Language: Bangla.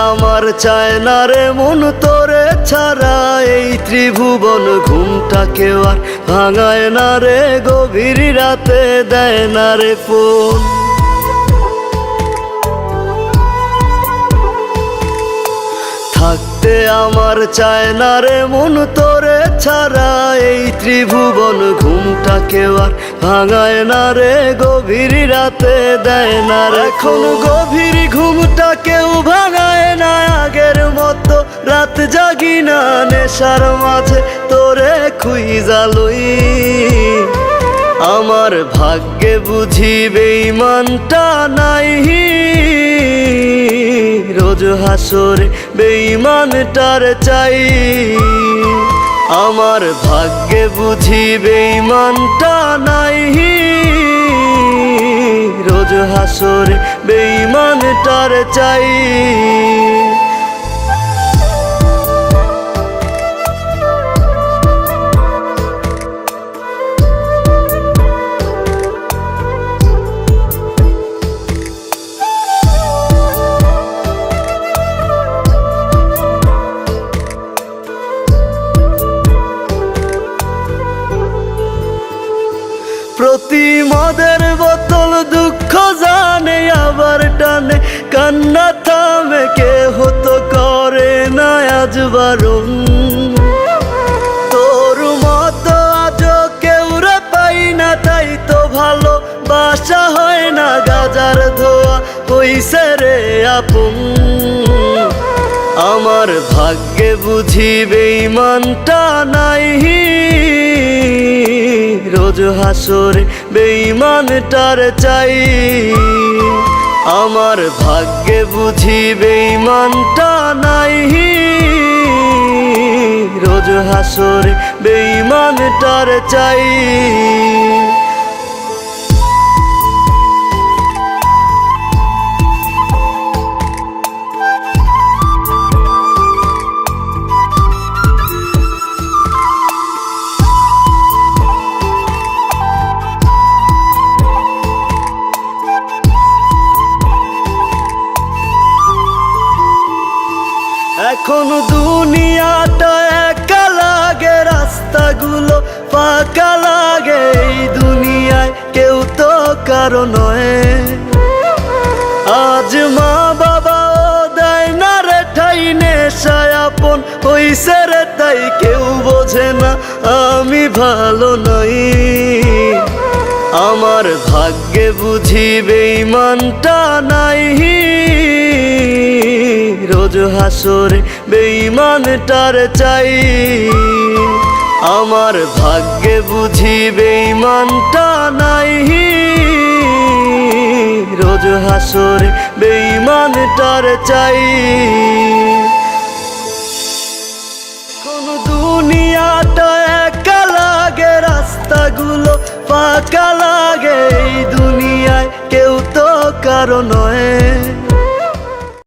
আমার চায় না রে মন তোরে ছাড়া, এই ত্রিভুবন ঘুমটাকেও আর ভাঙায় না রে, গভীর রাতে দেয় না রে ফোন। থাকতে আমার চায় না রে মন তোরে ছাড়া, এই ত্রিভুবন ঘুমটাকেও আর ভাঙায় না রে, গভীর রাতে দেয় না রে। এখন গভীর ঘুমটা কেউ ভাঙায় না, আগের মতো রাত জাগি না, নেশার মাঝে তোরে খুঁজা লই। আমার ভাগ্যে বুঝি বেঈমানটা নাই, রোজ হাসরে বেঈমানটার চাই। আমার ভাগ্যে বুঝি বেঈমানটা নাই, রোজ হাসরে বেঈমানটার চাই। প্রতি মদের বোতল দুঃখ জানে আবার টানে, কান্না থামে কে হতো করে না আজ বারণ। তোর মতো আজও কেউ রে পাই না, তাই তো ভালো বাসা হয় না, গাজার ধোয়া হইছে রে আপন। আমার ভাগ্যে বুঝি বেঈমানটা নাই, রোজ হাসরে বেঈমানটার চাই। আমার ভাগ্যে বুঝি বেঈমানটা নাই, রোজ হাসরে বেঈমানটার চাই। এখন দুনিয়াটা একা লাগে, রাস্তাগুলো ফাঁকা লাগে, এই দুনিয়ায় কেউ তো কারো নয়। আজ মা বাবাও দেয় না রে ঠাই, নেশায় আপন হইছে রে তাই কেউ বোঝে না আমি ভালো নই। আমার ভাগ্যে বুঝি বেঈমানটা নাই, রোজ হাসরে বেঈমানটার চাই। আমার ভাগ্যে বুঝি বেঈমানটা নাই, রোজ হাসরে বেঈমানটার চাই। কোন দুনিয়াটা একা লাগে, রাস্তাগুলো ফাঁকা লাগে, এই দুনিয়ায় কেউ তো কারো নয়।